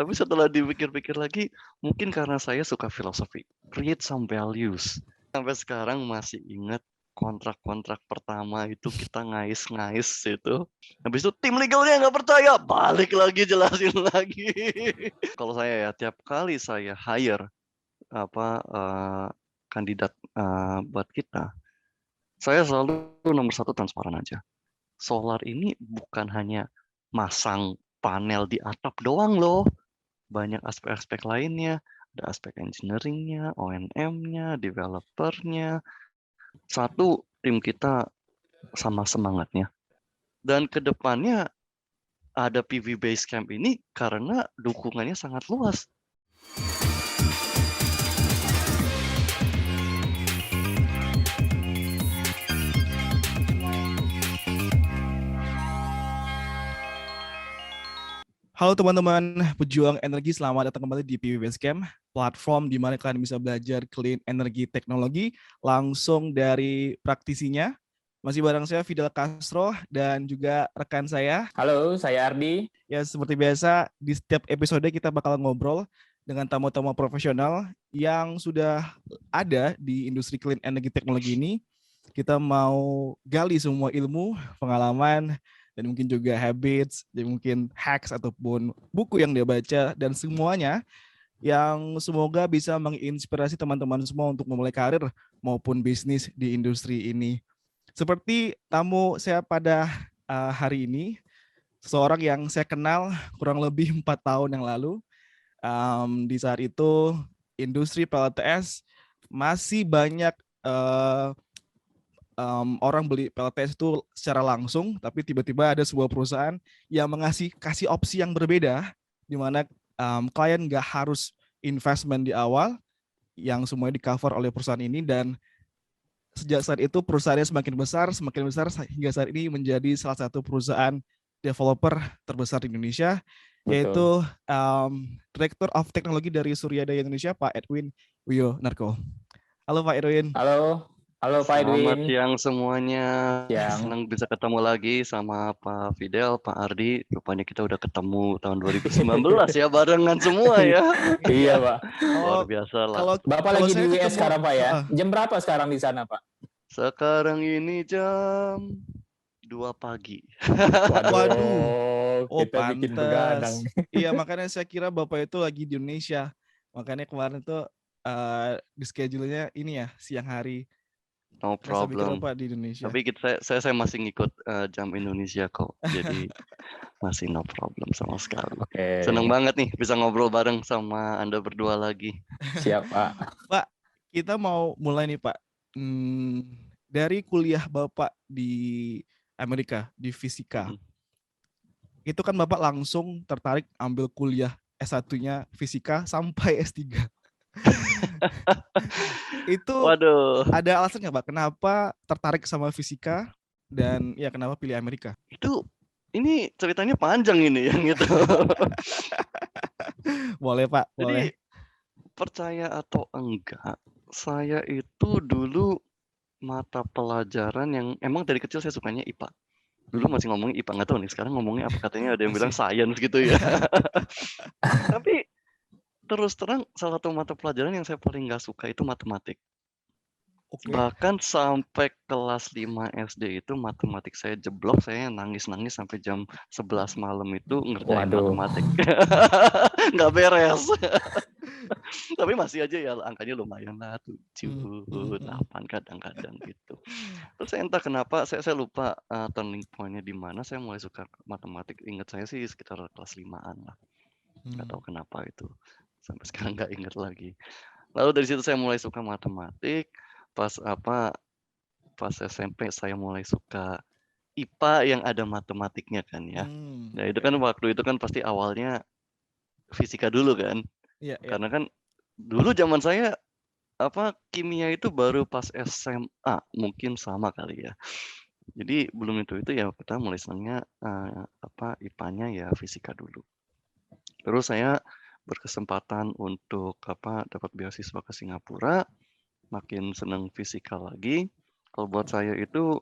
Tapi setelah dipikir-pikir lagi, mungkin karena saya suka filosofi, create some values. Sampai sekarang masih ingat kontrak-kontrak pertama itu kita ngais-ngais itu. Habis itu tim legalnya nggak percaya, balik lagi jelasin lagi. Kalau saya ya tiap kali saya hire kandidat buat kita, saya selalu nomor satu transparan aja. Solar ini bukan hanya masang panel di atap doang loh. Banyak aspek-aspek lainnya. Ada aspek engineering-nya, O&M-nya, developer-nya. Satu, tim kita sama semangatnya. Dan ke depannya ada PV Basecamp ini karena dukungannya sangat luas. Halo teman-teman pejuang energi, selamat datang kembali di PV Basecamp, platform di mana kalian bisa belajar clean energy teknologi langsung dari praktisinya. Masih bareng saya Fidel Castro dan juga rekan saya. Halo, saya Ardi. Ya, seperti biasa di setiap episode kita bakal ngobrol dengan tamu-tamu profesional yang sudah ada di industri clean energy teknologi ini. Kita mau gali semua ilmu, pengalaman, dan mungkin juga habits, dan mungkin hacks ataupun buku yang dia baca, dan semuanya yang semoga bisa menginspirasi teman-teman semua untuk memulai karir maupun bisnis di industri ini. Seperti tamu saya pada hari ini, seseorang yang saya kenal kurang lebih 4 tahun yang lalu. Di saat itu industri PLTS masih banyak orang beli PLTS itu secara langsung, tapi tiba-tiba ada sebuah perusahaan yang kasih opsi yang berbeda, di mana klien nggak harus investment di awal, yang semuanya di cover oleh perusahaan ini, dan sejak saat itu perusahaannya semakin besar hingga saat ini menjadi salah satu perusahaan developer terbesar di Indonesia. Betul. Yaitu Director of Teknologi dari Surya Daya Indonesia, Pak Edwin Wiyonarko. Halo Pak Edwin. Halo Pak Edwin. Selamat siang semuanya. Senang bisa ketemu lagi sama Pak Fidel, Pak Ardi. Rupanya kita udah ketemu tahun 2019 ya, barengan semua ya. Iya Pak. Luar biasa lah. Bapak lagi di US sekarang Pak ya? Jam berapa sekarang di sana Pak? Sekarang ini jam 2 pagi. Waduh. Oh, kita bikin begadang. Iya, makanya saya kira Bapak itu lagi di Indonesia. Makanya kemarin tuh di schedule-nya ini ya, siang hari. No problem. Bapak di Indonesia. Tapi saya masih ngikut jam Indonesia kok. Jadi masih no problem sama sekali. Okay. Senang banget nih bisa ngobrol bareng sama Anda berdua lagi. Siap Pak. Pak, kita mau mulai nih Pak. Dari kuliah Bapak di Amerika, di fisika. Itu kan Bapak langsung tertarik ambil kuliah S1-nya fisika sampai S3. Itu Waduh. Ada alasan nggak Pak kenapa tertarik sama fisika dan ya kenapa pilih Amerika? Ini ceritanya panjang ini yang itu. Boleh Pak, boleh. Jadi percaya atau enggak, saya itu dulu mata pelajaran yang emang dari kecil saya sukanya IPA. Dulu masih ngomongin IPA, nggak tahu nih sekarang ngomongnya apa, katanya ada yang bilang science gitu ya. Tapi terus terang salah satu mata pelajaran yang saya paling nggak suka itu matematik. Okay. Bahkan sampai kelas 5 SD itu matematik saya jeblok, saya nangis-nangis sampai jam 11 malam itu ngerjain matematik. Nggak beres. Tapi masih aja ya angkanya lumayan lah, 7, 8 kadang-kadang gitu. Terus saya entah kenapa, saya lupa turning point-nya di mana saya mulai suka matematik. Ingat saya sih sekitar kelas 5-an lah. Nggak tahu kenapa itu. Sampai sekarang nggak ingat lagi. Lalu dari situ saya mulai suka matematik. Pas SMP saya mulai suka IPA yang ada matematiknya kan ya. Nah itu kan waktu itu kan pasti awalnya fisika dulu kan. Karena kan dulu zaman saya kimia itu baru pas SMA, mungkin sama kali ya. Jadi belum itu ya kita mulai senangnya IPA-nya ya fisika dulu. Terus saya berkesempatan untuk dapat beasiswa ke Singapura. Makin senang fisika lagi. Kalau buat saya itu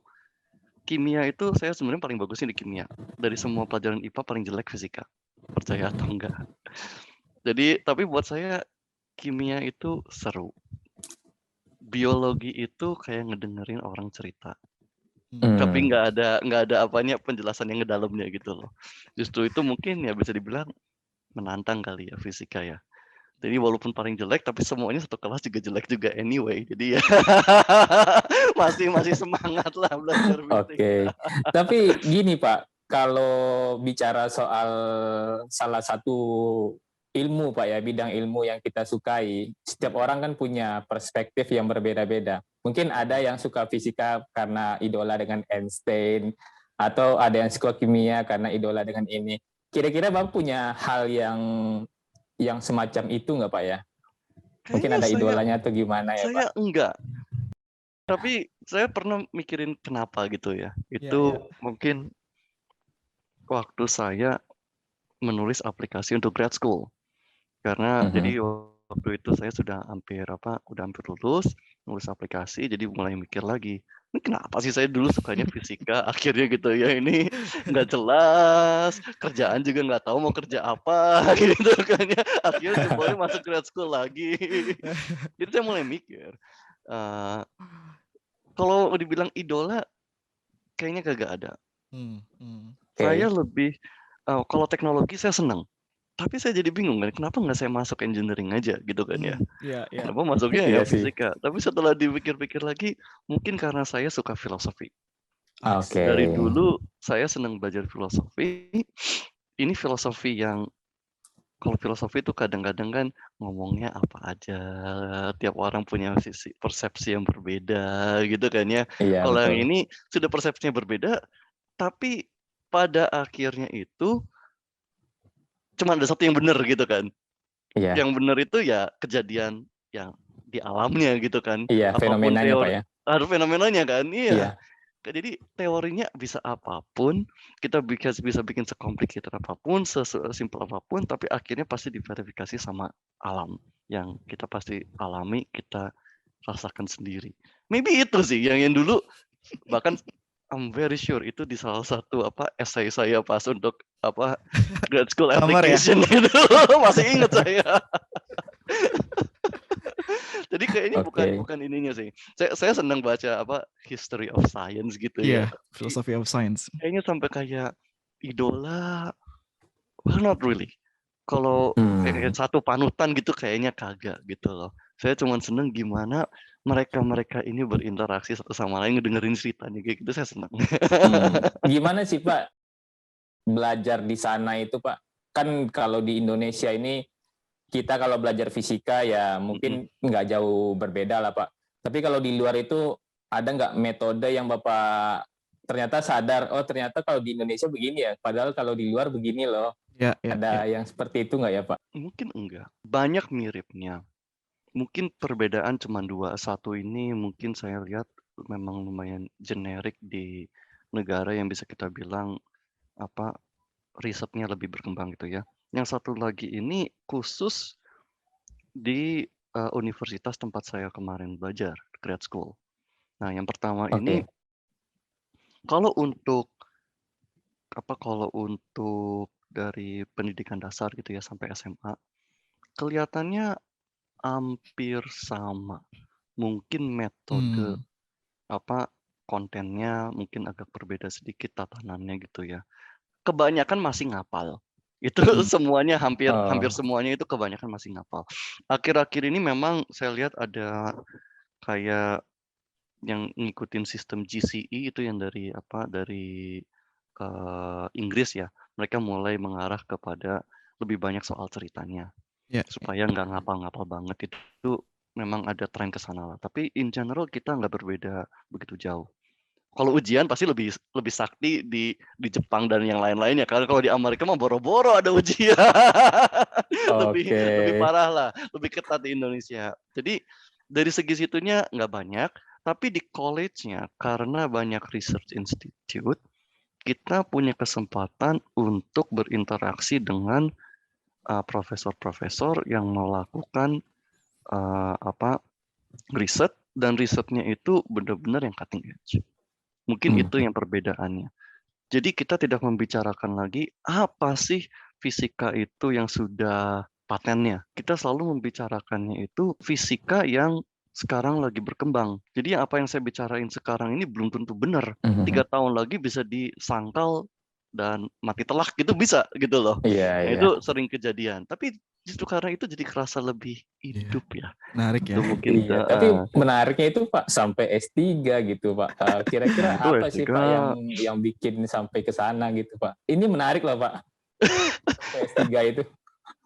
kimia itu saya sebenarnya paling bagusnya di kimia. Dari semua pelajaran IPA paling jelek fisika. Percaya atau enggak. Jadi tapi buat saya kimia itu seru. Biologi itu kayak ngedengerin orang cerita. Tapi nggak ada apanya penjelasan yang ngedalamnya gitu loh. Justru itu mungkin ya bisa dibilang menantang kali ya fisika ya. Jadi walaupun paling jelek tapi semuanya satu kelas juga jelek juga anyway. Jadi ya masih semangat lah belajar fisika. Oke. Tapi gini Pak, kalau bicara soal salah satu ilmu Pak ya, bidang ilmu yang kita sukai, setiap orang kan punya perspektif yang berbeda-beda. Mungkin ada yang suka fisika karena idola dengan Einstein, atau ada yang suka kimia karena idola dengan ini. Kira-kira Bapak punya hal yang semacam itu nggak Pak ya? Mungkin Kayaknya ada idolanya atau gimana ya Pak? saya enggak. Tapi saya pernah mikirin kenapa gitu ya. Itu mungkin waktu saya menulis aplikasi untuk grad school. Karena jadi waktu itu saya sudah udah hampir lulus, nulis aplikasi, jadi mulai mikir lagi. Ini kenapa sih saya dulu sukanya fisika, akhirnya gitu ya, ini nggak jelas, kerjaan juga nggak tahu mau kerja apa, gitu kan ya. Akhirnya jebolnya masuk grad school lagi. Jadi saya mulai mikir, kalau dibilang idola, kayaknya kagak ada. Saya lebih, kalau teknologi saya senang. Tapi saya jadi bingung kan, kenapa nggak saya masuk engineering aja gitu kan ya. Kenapa masuknya ya fisika. Tapi setelah dipikir-pikir lagi, mungkin karena saya suka filosofi. Dari dulu saya senang belajar filosofi. Ini filosofi yang, kalau filosofi itu kadang-kadang kan ngomongnya apa aja. Tiap orang punya persepsi yang berbeda gitu kan ya. Kalau yang ini sudah persepsinya berbeda, tapi pada akhirnya itu cuma ada satu yang benar gitu kan. Yang benar itu ya kejadian yang di alamnya gitu kan. Apapun fenomenanya Pak ya. Ada fenomenanya kan. Iya. Jadi teorinya bisa apapun, kita bisa bikin sekomplikated apapun, sesimpel apapun, tapi akhirnya pasti diverifikasi sama alam yang kita pasti alami, kita rasakan sendiri. Maybe itu sih yang dulu, bahkan I'm very sure itu di salah satu essay saya pas untuk grad school application gitu. Masih ingat saya. Jadi kayaknya bukan ininya sih. Saya senang baca history of science gitu ya. Philosophy of science. Kayaknya sampai kayak idola, well not really. Kalau kayak satu panutan gitu kayaknya kagak gitu loh. Saya cuma seneng gimana mereka ini berinteraksi satu sama lain, ngedengerin ceritanya kayak gitu, saya senang. Gimana sih Pak belajar di sana itu Pak? Kan kalau di Indonesia ini kita kalau belajar fisika ya mungkin nggak jauh berbeda lah Pak. Tapi kalau di luar itu ada nggak metode yang Bapak ternyata sadar, oh ternyata kalau di Indonesia begini ya, padahal kalau di luar begini loh. Ada yang seperti itu nggak ya Pak? Mungkin enggak. Banyak miripnya. Mungkin perbedaan cuma dua. Satu ini mungkin saya lihat memang lumayan generik di negara yang bisa kita bilang risetnya lebih berkembang gitu ya. Yang satu lagi ini khusus di universitas tempat saya kemarin belajar, grad school. Nah, yang pertama ini kalau untuk dari pendidikan dasar gitu ya sampai SMA, kelihatannya hampir sama. Mungkin metode kontennya mungkin agak berbeda sedikit, tatanannya gitu ya. Kebanyakan masih ngapal. Itu semuanya hampir semuanya itu kebanyakan masih ngapal. Akhir-akhir ini memang saya lihat ada kayak yang ngikutin sistem GCE itu yang dari Inggris ya. Mereka mulai mengarah kepada lebih banyak soal ceritanya. Supaya nggak ngapal-ngapal banget. Itu memang ada tren ke sana lah. Tapi in general kita nggak berbeda begitu jauh. Kalau ujian pasti lebih sakti di Jepang dan yang lain-lainnya. Karena kalau di Amerika mah boro-boro ada ujian. Lebih parah lah, lebih ketat di Indonesia. Jadi dari segi situnya nggak banyak, tapi di college-nya karena banyak research institute, kita punya kesempatan untuk berinteraksi dengan profesor-profesor yang melakukan riset, dan risetnya itu benar-benar yang cutting edge. Mungkin itu yang perbedaannya. Jadi kita tidak membicarakan lagi apa sih fisika itu yang sudah patennya. Kita selalu membicarakannya itu fisika yang sekarang lagi berkembang. Jadi apa yang saya bicarain sekarang ini belum tentu benar. 3 tahun lagi bisa disangkal dan mati telak gitu bisa gitu loh. Iya, Nah, iya. itu sering kejadian. Tapi justru karena itu jadi kerasa lebih hidup ya. Menarik ya. Itu mungkin Iya, tapi menariknya itu Pak sampai S3 gitu Pak. Kira-kira Itu apa sih S3. Pak yang bikin sampai ke sana gitu Pak? Ini menarik loh Pak. Sampai S3 itu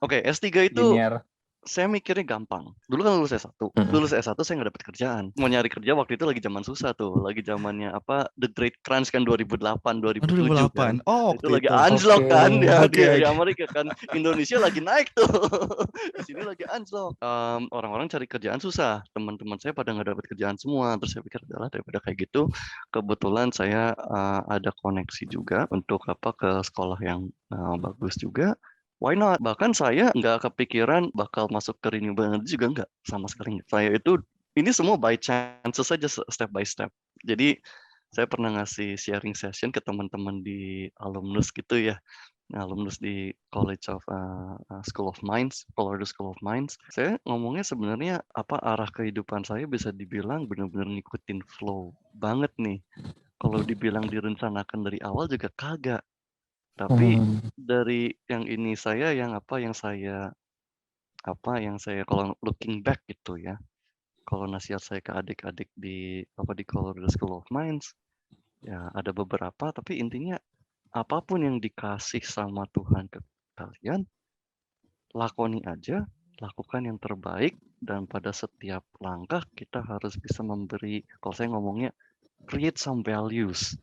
Oke, S3 itu linear. saya mikirnya gampang. Dulu kan lulus S1. Lulus S1 saya nggak dapat kerjaan. Mau nyari kerja waktu itu lagi zaman susah tuh. Lagi zamannya apa? The Great Crunch kan 2008, 2007 kan. 2008. Oh, Itu waktu lagi itu. anjlok Oke. kan ya Oke, di oke. Amerika kan. Indonesia lagi naik tuh. Di sini lagi anjlok. Orang-orang cari kerjaan susah. Teman-teman saya pada nggak dapat kerjaan semua. Terus saya pikir adalah daripada kayak gitu, kebetulan saya ada koneksi juga untuk apa ke sekolah yang bagus juga. Why not? Bahkan saya nggak kepikiran bakal masuk ke renewable energy juga nggak, sama sekali nggak. Saya itu, ini semua by chance saja, step by step. Jadi, saya pernah ngasih sharing session ke teman-teman di alumnus gitu ya, alumnus di College of School of Mines, Colorado School of Mines. Saya ngomongnya sebenarnya apa arah kehidupan saya bisa dibilang benar-benar ngikutin flow banget nih. Kalau dibilang direncanakan dari awal juga kagak. Tapi dari yang ini saya yang saya kalau looking back gitu ya. Kalau nasihat saya ke adik-adik di Colorado School of Mines, ya ada beberapa tapi intinya apapun yang dikasih sama Tuhan ke kalian, lakoni aja, lakukan yang terbaik dan pada setiap langkah kita harus bisa memberi, kalau saya ngomongnya create some values.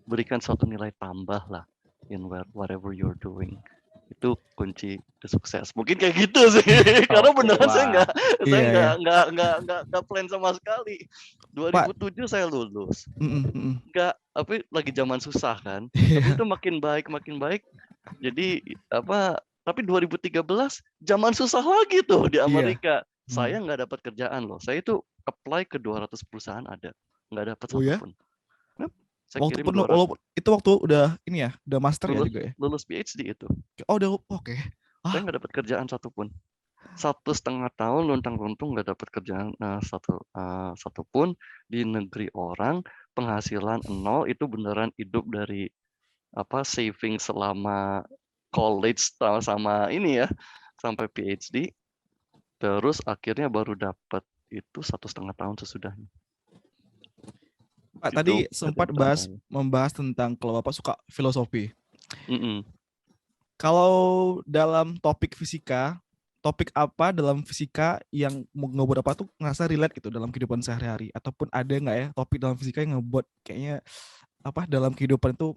Berikan suatu nilai tambah lah in whatever you're doing. Itu kunci sukses. Mungkin kayak gitu sih. Karena Oke, beneran saya wah. nggak plan sama sekali. 2007 saya lulus. Nggak, tapi lagi zaman susah kan. Tapi itu makin baik. Jadi tapi 2013 zaman susah lagi tuh di Amerika. Saya nggak dapat kerjaan loh. Saya itu apply ke 200 perusahaan ada. Nggak dapat Oh ya? satupun. Saya Waktu kirim pun 200. itu waktu udah ini ya, udah master ya juga ya. Lulus PhD itu. Oh, udah oke. Saya nggak dapat kerjaan satupun. 1,5 tahun luntang-lantung nggak dapat kerjaan satupun di negeri orang, penghasilan 0, itu beneran hidup dari saving selama college sama ini ya, sampai PhD. Terus akhirnya baru dapat itu 1,5 tahun sesudahnya. Pak, tadi sempat membahas tentang kalau Bapak suka filosofi. Kalau dalam topik fisika, topik apa dalam fisika yang ngebuat apa tuh ngerasa relate gitu dalam kehidupan sehari-hari? Ataupun ada nggak ya topik dalam fisika yang ngebuat kayaknya dalam kehidupan itu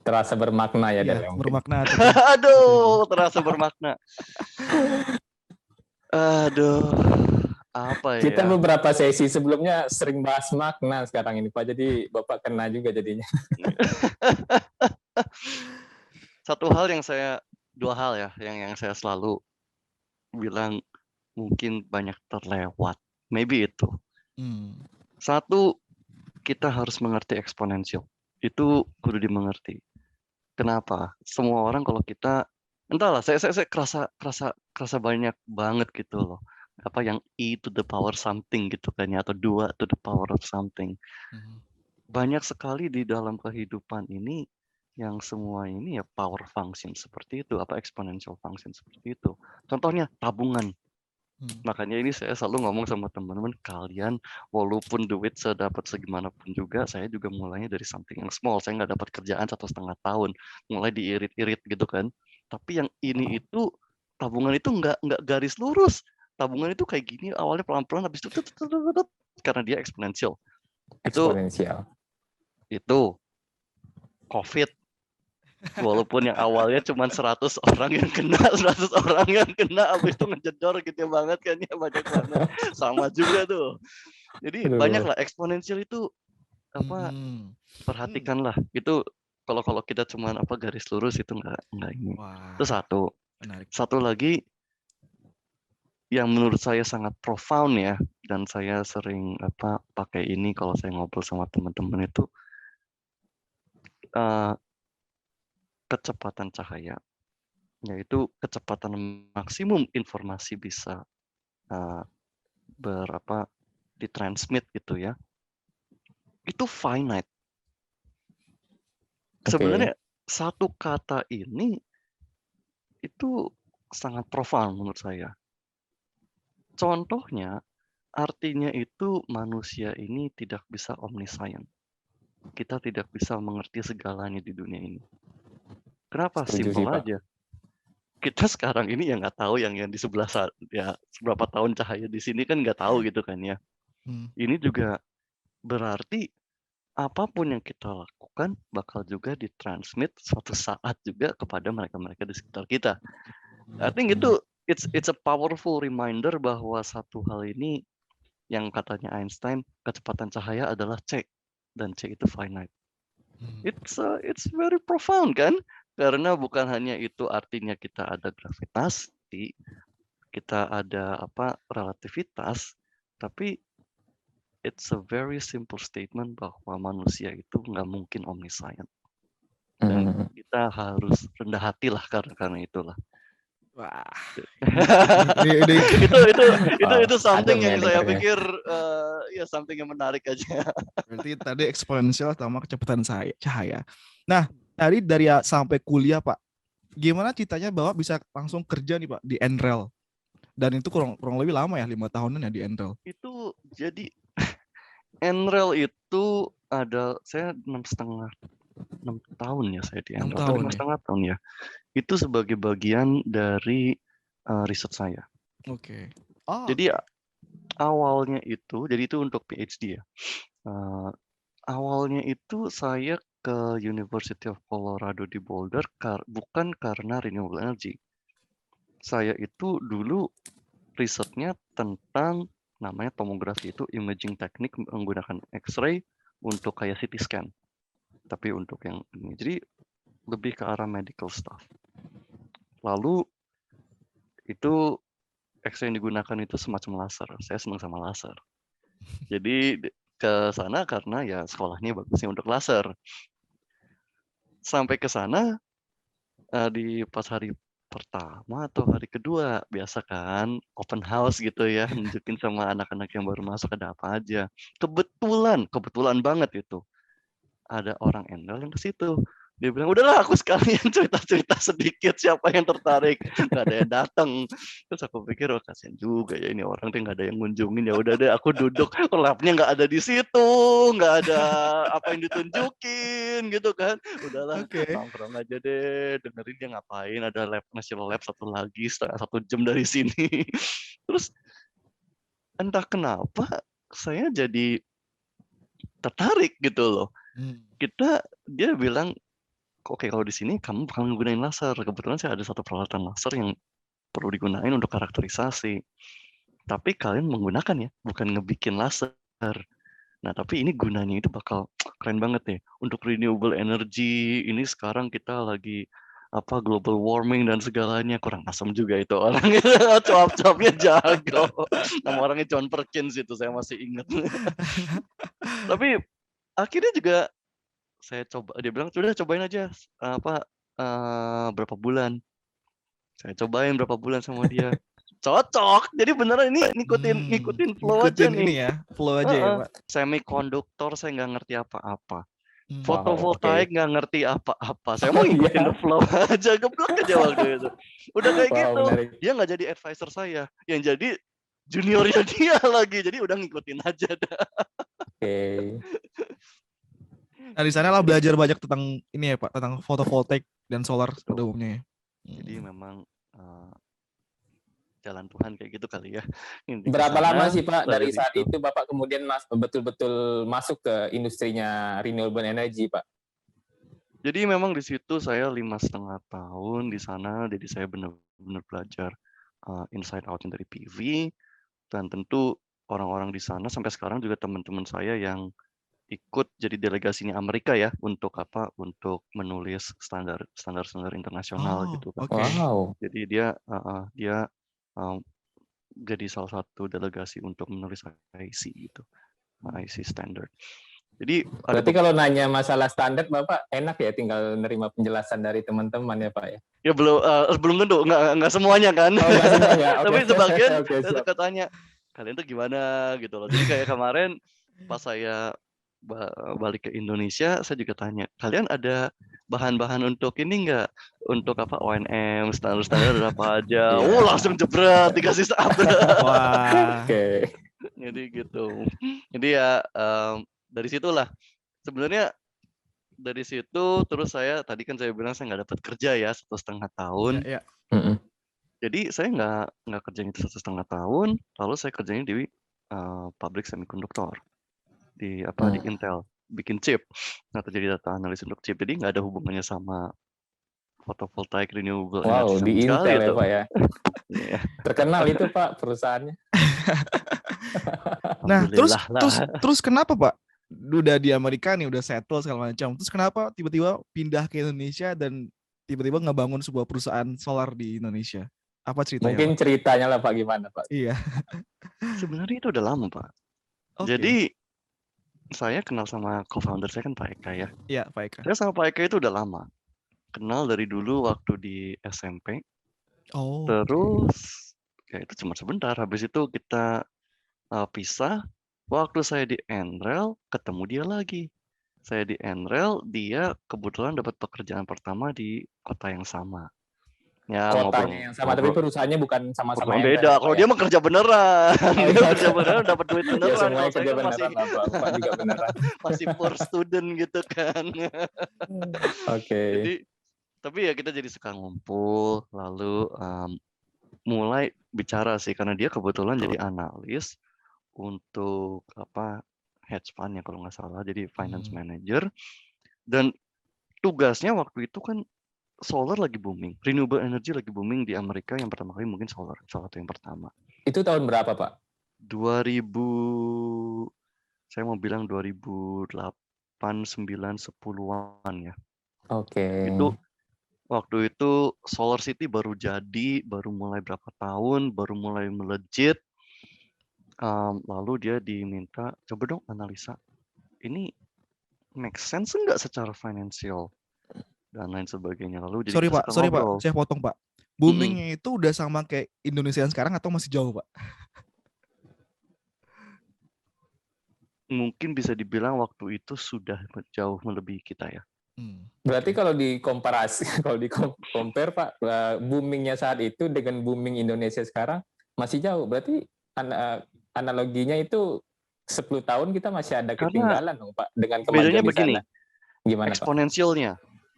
terasa bermakna ya, dalam bermakna. Aduh, terasa bermakna. Aduh, apa ya? Kita beberapa sesi sebelumnya sering bahas makna sekarang ini Pak, jadi Bapak kena juga jadinya. Dua hal ya yang saya selalu bilang mungkin banyak terlewat. Maybe itu. Satu, kita harus mengerti eksponensial. Itu kudu dimengerti. Kenapa? Semua orang kalau kita, entahlah, saya kerasa banyak banget gitu loh. Apa yang E to the power something gitu kan ya, atau 2 to the power of something. Banyak sekali di dalam kehidupan ini yang semua ini ya power function seperti itu, exponential function seperti itu. Contohnya tabungan. Makanya ini saya selalu ngomong sama teman-teman, kalian walaupun duit saya dapat segimanapun juga, saya juga mulainya dari something yang small. Saya nggak dapat kerjaan 1,5 tahun, mulai diirit-irit gitu kan. Tapi yang ini itu tabungan itu nggak garis lurus. Tabungan itu kayak gini, awalnya pelan-pelan, habis itu karena dia eksponensial. Itu COVID. Walaupun yang awalnya cuma 100 orang yang kena, habis itu ngejedor gitu banget kan ya, banyak banget. Sama juga tuh. Jadi banyak lah eksponensial itu perhatikanlah. Itu kalau kita cuma garis lurus itu enggak ini. Itu satu. Satu lagi yang menurut saya sangat profound ya, dan saya sering pakai ini kalau saya ngobrol sama teman-teman itu, kecepatan cahaya. yaitu kecepatan maksimum informasi bisa ditransmit gitu ya, itu finite. Sebenarnya satu kata ini itu sangat profound menurut saya. Contohnya, artinya itu manusia ini tidak bisa omniscient. Kita tidak bisa mengerti segalanya di dunia ini. Kenapa? Setuju sih, Simple Pak. aja. Kita sekarang ini yang nggak tahu yang di sebelah ya seberapa tahun cahaya di sini kan nggak tahu gitu kan ya. Ini juga berarti apapun yang kita lakukan bakal juga ditransmit suatu saat juga kepada mereka-mereka di sekitar kita. I think itu it's a powerful reminder bahwa satu hal ini yang katanya Einstein, kecepatan cahaya adalah C dan C itu finite. It's very profound kan? Karena bukan hanya itu artinya kita ada gravitasi, kita ada relativitas, tapi it's a very simple statement bahwa manusia itu nggak mungkin omniscient. Dan kita harus rendah hati lah karena itulah. Wah. Itu something yang saya pikir ya something yang menarik aja. Berarti tadi eksponensial sama kecepatan cahaya. Nah, tadi dari sampai kuliah Pak, gimana ceritanya Bapak bisa langsung kerja nih Pak di NREL? Dan itu kurang lebih lama ya, 5 tahunan ya di NREL. Itu jadi NREL itu saya 6 tahun ya saya di NREL. 5,5 tahun ya. Itu sebagai bagian dari riset saya. Oke. Jadi awalnya itu, jadi itu untuk PhD ya. Awalnya itu saya ke University of Colorado di Boulder bukan karena renewable energy. Saya itu dulu risetnya tentang namanya tomografi, itu imaging teknik menggunakan X-ray untuk kayak CT scan. Tapi untuk yang ini, jadi lebih ke arah medical stuff. Lalu itu X-ray yang digunakan itu semacam laser. Saya senang sama laser. Jadi ke sana karena ya sekolahnya bagusnya untuk laser. Sampai ke sana di pas hari pertama atau hari kedua, biasa kan open house gitu ya, nunjukin sama anak-anak yang baru masuk ada apa aja. Kebetulan banget itu ada orang NREL yang ke situ. Dia bilang, udahlah aku sekalian cerita-cerita sedikit, siapa yang tertarik. Nggak ada yang datang. Terus aku pikir, oh kasihan juga ya ini orang tuh nggak ada yang ngunjungin. Ya udah deh, aku duduk, labnya nggak ada di situ, nggak ada apa yang ditunjukin gitu kan. Udahlah, nongkrong aja deh, dengerin dia ngapain. Ada national lab satu lagi, setengah 1 jam dari sini. Terus entah kenapa saya jadi tertarik gitu loh. Dia bilang, oke kalau di sini kamu bakal menggunakan laser. Kebetulan saya ada satu peralatan laser yang perlu digunakan untuk karakterisasi. Tapi kalian menggunakan ya, bukan ngebikin laser. Nah tapi ini gunanya itu bakal keren banget nih. Untuk renewable energy, ini sekarang kita lagi global warming dan segalanya, kurang asem juga itu orang. Cuap-cuapnya jago. Nama orangnya John Perkins itu, saya masih ingat. Tapi akhirnya juga saya coba, dia bilang sudah cobain aja berapa bulan. Saya cobain berapa bulan sama dia. Cocok. Jadi beneran ini ngikutin flow aja nih. Ini ya, flow aja ya, Pak. Semikonduktor saya nggak ngerti apa-apa. Fotovoltaik nggak ngerti apa-apa. Saya mau ngikutin the flow aja, geblek aja waktu itu. Udah kayak gitu. Menarik. Dia nggak jadi advisor saya. Yang jadi juniornya dia lagi. Jadi udah ngikutin aja dah. Nah di sana lah belajar banyak tentang ini ya Pak, tentang fotovoltaik dan solar pada umumnya ya. Jadi memang jalan Tuhan kayak gitu kali ya. Berapa lama sih Pak dari saat itu Bapak kemudian betul-betul masuk ke industrinya renewable energy Pak? Jadi memang di situ saya 5,5 tahun di sana, jadi saya benar-benar belajar inside out dari PV, dan tentu orang-orang di sana sampai sekarang juga teman-teman saya yang ikut jadi delegasinya Amerika ya untuk menulis standar internasional gitu kan. Wow. Jadi dia jadi salah satu delegasi untuk menulis IC gitu, IC standard. Jadi ada Berarti kalau nanya masalah standar, Bapak enak ya tinggal nerima penjelasan dari teman-teman ya, Pak ya? ya belum tentu, nggak semuanya kan. Oh, nggak semuanya. Oke. Tapi sebagian Oke, saya siap. suka tanya, kalian tuh gimana gitu loh. Jadi kayak kemarin pas saya balik ke Indonesia, saya juga tanya, kalian ada bahan-bahan untuk ini nggak? Untuk apa ONM, standar-standar ada apa aja? Iya. Langsung jebret dikasih satu. Wah. Oke. Jadi gitu. Jadi ya dari situlah sebenarnya. Dari situ terus saya tadi kan saya bilang saya nggak dapat kerja ya 1,5 tahun. Iya. Mm-mm. Jadi saya nggak kerjanya itu 1,5 tahun, lalu saya kerjanya di pabrik semikonduktor di di Intel bikin chip. Nah, jadi data analis untuk chip. Jadi nggak ada hubungannya sama photovoltaic renewable energy Wow, sama di sekali Intel ya, itu. Pak ya. Iya. Terkenal itu, Pak, perusahaannya. Nah, Alhamdulillah lah. terus kenapa, Pak? Udah di Amerika nih, udah settle segala macam. Terus kenapa tiba-tiba pindah ke Indonesia dan tiba-tiba ngebangun sebuah perusahaan solar di Indonesia? Apa ceritanya, Mungkin Pak? ceritanya lah, Pak, gimana, Pak? Iya. Sebenarnya itu udah lama, Pak. Oke. Jadi saya kenal sama co-founder saya kan Pak Eka ya. Iya, Pak Eka. Saya sama Pak Eka itu udah lama. Kenal dari dulu waktu di SMP. Oh. Terus ya itu cuma sebentar. Habis itu kita pisah. Waktu saya di Enrel, ketemu dia lagi. Saya di Enrel, dia kebetulan dapat pekerjaan pertama di kota yang sama. Ya Kotanya yang sama, tapi perusahaannya bukan sama-sama perusahaan Enrel beda. ya, Pak, Kalau ya? dia mah kerja beneran, Oh, dia iya. kerja beneran, dapat duit Ya beneran. semuanya Kalau saya kerja kan masih beneran lah, Pak juga beneran. masih poor student gitu kan. Oke. Jadi tapi ya kita jadi suka ngumpul, lalu mulai bicara sih karena dia kebetulan jadi analis untuk hedge fund ya kalau nggak salah, jadi finance manager. Dan tugasnya waktu itu kan solar lagi booming, renewable energy lagi booming di Amerika, yang pertama kali mungkin solar, salah satu yang pertama. Itu tahun berapa, Pak? 2000, saya mau bilang 2008, 9, 10-an ya. Oke. Itu waktu itu Solar City baru jadi, baru mulai berapa tahun, baru mulai melejit. Lalu dia diminta, coba dong analisa, ini make sense nggak secara financial dan lain sebagainya. Lalu jadi Sorry, kita Pak, suka ngobrol. saya potong, Pak. Boomingnya itu udah sama kayak Indonesia yang sekarang atau masih jauh, Pak? Mungkin bisa dibilang waktu itu sudah jauh melebihi kita ya. Berarti kalau dikomparasi, kalau compare, Pak, boomingnya saat itu dengan booming Indonesia sekarang masih jauh. Berarti analoginya itu 10 tahun kita masih ada ketinggalan dong, Pak, dengan kemajuan bedanya di begini, sana. Gimana, eksponensialnya.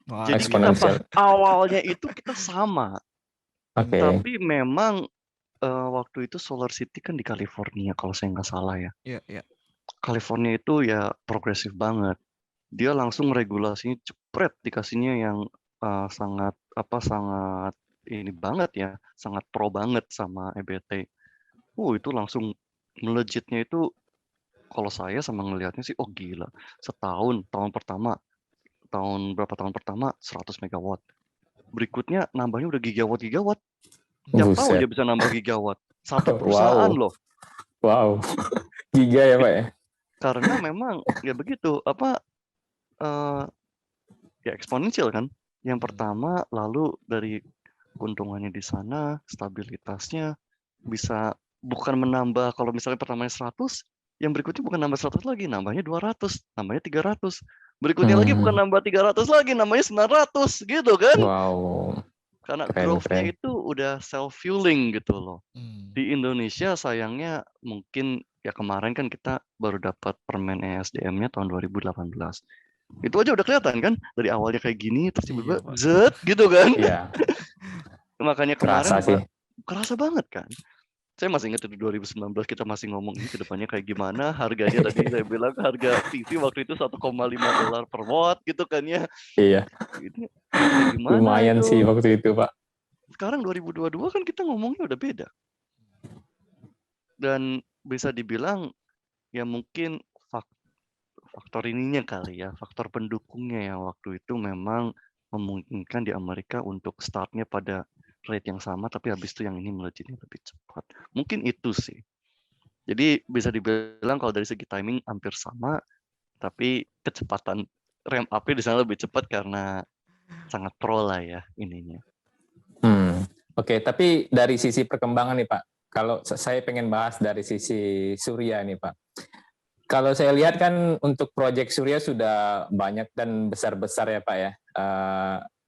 Pak? Jadi kita pas awalnya itu kita sama. Oke. Tapi memang waktu itu Solar City kan di California kalau saya nggak salah ya. Iya. California itu ya progresif banget. Dia langsung regulasinya cepret dikasihnya yang sangat ini banget ya, sangat pro banget sama EBT. Itu langsung melejitnya itu, kalau saya sama ngelihatnya sih, oh gila, tahun pertama 100 megawatt. Berikutnya nambahnya udah gigawatt. Tiap tahun dia bisa nambah gigawatt. Satu perusahaan loh. Wow. Giga ya, Pak ya? Karena memang ya begitu, ya eksponensial kan. Yang pertama, lalu dari keuntungannya di sana, stabilitasnya bisa bukan menambah, kalau misalnya pertamanya 100, yang berikutnya bukan nambah 100 lagi, nambahnya 200, nambahnya 300. Berikutnya lagi bukan nambah 300 lagi, namanya 900 gitu kan. Wow. Karena growth-nya itu udah self-fueling gitu loh. Di Indonesia sayangnya mungkin ya kemarin kan kita baru dapat permen ESDM-nya tahun 2018. Itu aja udah kelihatan kan, dari awalnya kayak gini terus tiba-tiba zet gitu kan. Iya. Makanya kemarin kerasa banget kan. Saya masih ingat itu 2019 kita masih ngomong ini kedepannya kayak gimana, harganya tadi saya bilang harga PV waktu itu $1,5 per watt gitu kan ya. Iya. Ini gimana lumayan itu? Sih waktu itu, Pak. Sekarang 2022 kan kita ngomongnya udah beda. Dan bisa dibilang ya mungkin faktor ininya kali ya, faktor pendukungnya yang waktu itu memang memungkinkan di Amerika untuk startnya pada rate yang sama, tapi habis itu yang ini melejitnya lebih cepat. Mungkin itu sih. Jadi bisa dibilang kalau dari segi timing hampir sama, Tapi kecepatan ramp up-nya di sana lebih cepat karena sangat pro lah ya ininya. Oke, tapi dari sisi perkembangan nih Pak, kalau saya pengen bahas dari sisi Surya nih Pak. Kalau saya lihat kan untuk proyek Surya sudah banyak dan besar-besar ya Pak ya.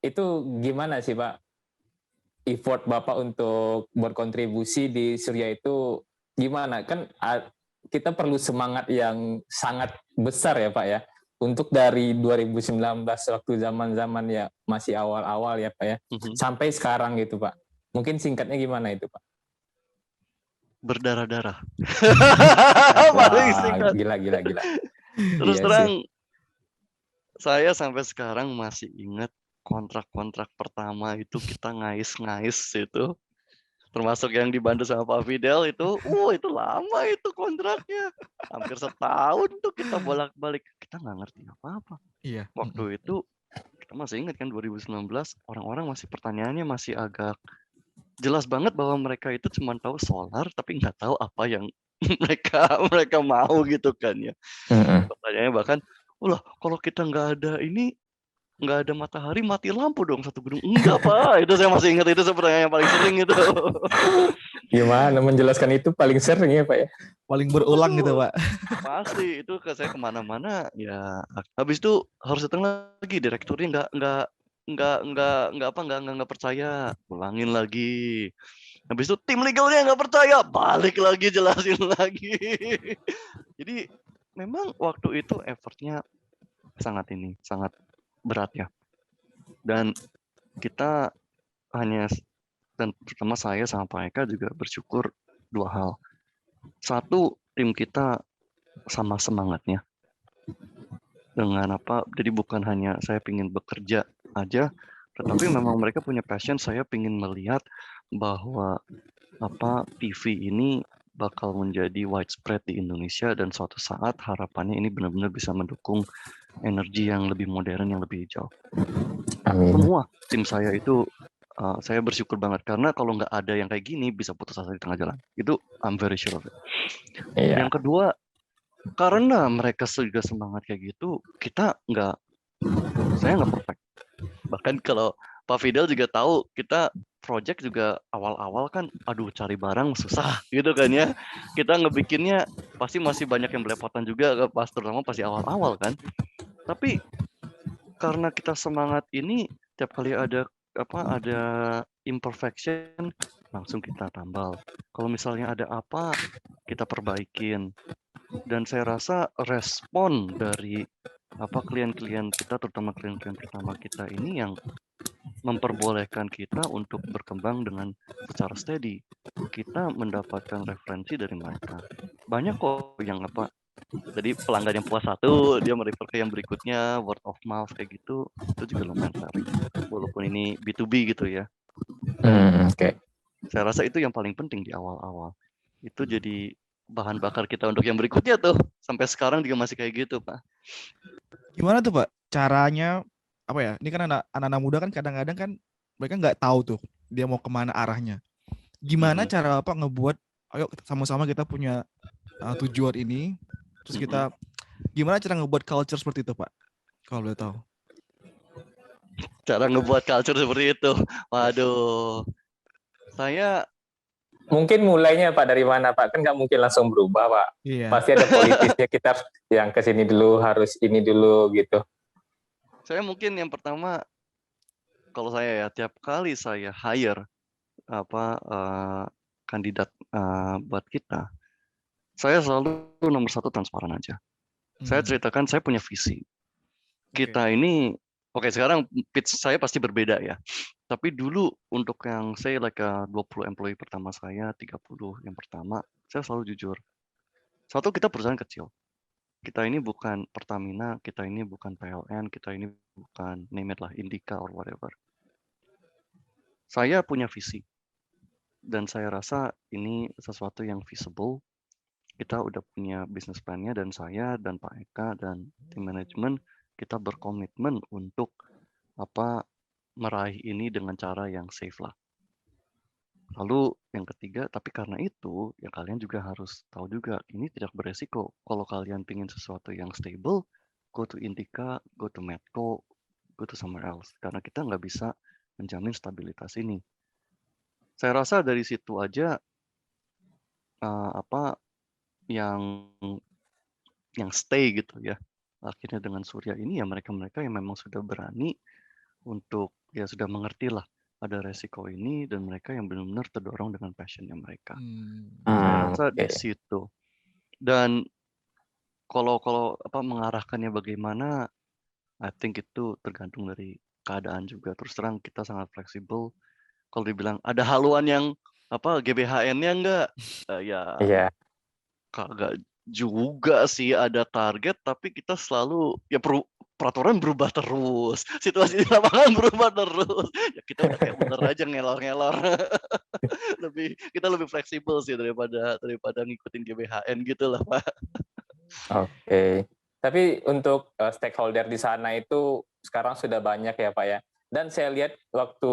Itu gimana sih Pak effort Bapak untuk berkontribusi di Surya itu gimana? Kan kita perlu semangat yang sangat besar ya Pak ya. Untuk dari 2019 waktu zaman-zaman ya masih awal-awal ya Pak ya, sampai sekarang gitu Pak. Mungkin singkatnya gimana itu Pak? Berdarah-darah. Paling singkat. Gila. Terus Iya terang, sih. saya sampai sekarang masih ingat kontrak-kontrak pertama itu kita ngais-ngais itu. Termasuk yang dibantu sama Pak Fidel itu lama itu kontraknya. Hampir setahun tuh kita bolak-balik. Kita nggak ngerti apa-apa. Iya. Waktu itu, kita masih ingat kan 2019, orang-orang masih pertanyaannya masih agak jelas banget bahwa mereka itu cuma tahu solar, tapi nggak tahu apa yang mereka mau gitu kan ya. Pertanyaannya bahkan, kalau kita nggak ada ini, nggak ada matahari, mati lampu dong satu gedung. Enggak Pak, itu saya masih ingat, itu pertanyaan yang paling sering itu. Gimana menjelaskan itu paling sering ya Pak ya? Paling berulang gitu Pak. Pasti itu ke saya kemana-mana ya. Habis itu harus datang lagi direkturnya nggak percaya, ulangin lagi. Habis itu tim legalnya nggak percaya, balik lagi jelasin lagi. Jadi memang waktu itu effortnya sangat berat ya. Dan kita dan terutama saya sama Pak Eka juga bersyukur dua hal. Satu, tim kita sama semangatnya. Dengan jadi bukan hanya saya ingin bekerja aja, tetapi memang mereka punya passion. Saya ingin melihat bahwa TV ini bakal menjadi widespread di Indonesia dan suatu saat harapannya ini benar-benar bisa mendukung energi yang lebih modern, yang lebih hijau. Amin. Semua tim saya itu saya bersyukur banget karena kalau nggak ada yang kayak gini bisa putus asa di tengah jalan. Itu I'm very sure of it. Iya. Yang kedua, karena mereka juga semangat kayak gitu, saya nggak perfect. Bahkan kalau Pak Fidel juga tahu, kita project juga awal-awal kan, cari barang susah gitu kan ya. Kita ngebikinnya pasti masih banyak yang belepotan juga, terutama pasti awal-awal kan. Tapi karena kita semangat ini, tiap kali ada imperfection, langsung kita tambal. Kalau misalnya ada apa, kita perbaikin. Dan saya rasa respon dari klien-klien kita, terutama klien-klien pertama kita ini yang memperbolehkan kita untuk berkembang dengan secara steady. Kita mendapatkan referensi dari mereka. Banyak kok yang jadi pelanggan yang puas satu, dia merefer ke yang berikutnya, word of mouth kayak gitu, itu juga lumayan menarik. Walaupun ini B2B gitu ya. Oke. Saya rasa itu yang paling penting di awal-awal. Itu jadi bahan bakar kita untuk yang berikutnya tuh. Sampai sekarang juga masih kayak gitu, Pak. Gimana tuh Pak caranya, ini kan anak-anak muda kan kadang-kadang kan mereka nggak tahu tuh dia mau kemana arahnya. Gimana cara Bapak ngebuat, ayo sama-sama kita punya tujuan ini, terus kita gimana cara ngebuat culture seperti itu Pak? Kalau boleh tahu. Cara ngebuat culture seperti itu, waduh, saya mungkin mulainya Pak dari mana Pak? Kan nggak mungkin langsung berubah Pak. Iya. Pasti ada politisnya, kita yang kesini dulu, harus ini dulu gitu. Saya mungkin yang pertama, kalau saya ya, tiap kali saya hire kandidat buat kita, saya selalu nomor satu transparan aja. Saya ceritakan saya punya visi. Kita ini, sekarang pitch saya pasti berbeda ya. Tapi dulu untuk yang saya 20 employee pertama saya, 30 yang pertama, saya selalu jujur. Satu, kita perusahaan kecil. Kita ini bukan Pertamina, kita ini bukan PLN, kita ini bukan name it lah, Indika or whatever. Saya punya visi. Dan saya rasa ini sesuatu yang feasible. Kita udah punya business plan-nya, dan saya dan Pak Eka dan tim manajemen kita berkomitmen untuk meraih ini dengan cara yang safe lah. Lalu yang ketiga, tapi karena itu ya kalian juga harus tahu juga ini tidak beresiko. Kalau kalian pingin sesuatu yang stable, go to Indika, go to Medco, go to somewhere else. Karena kita nggak bisa menjamin stabilitas ini. Saya rasa dari situ aja apa yang stay gitu ya. Akhirnya dengan Surya ini ya mereka-mereka yang memang sudah berani untuk ya sudah mengerti lah ada resiko ini dan mereka yang benar-benar terdorong dengan passionnya mereka. Saya rasa di Oke. situ. Dan kalau apa mengarahkannya bagaimana, I think itu tergantung dari keadaan juga. Terus terang kita sangat fleksibel. Kalau dibilang ada haluan yang apa GBHN-nya enggak? Ya Iya. kagak juga sih ada target, tapi kita selalu ya peraturan berubah terus, situasi di lapangan berubah terus. Ya kita udah kayak muter aja ngelor-ngelor. Kita lebih fleksibel sih daripada ngikutin GBHN gitu lah, Pak. Oke. Tapi untuk stakeholder di sana itu sekarang sudah banyak ya Pak ya. Dan saya lihat waktu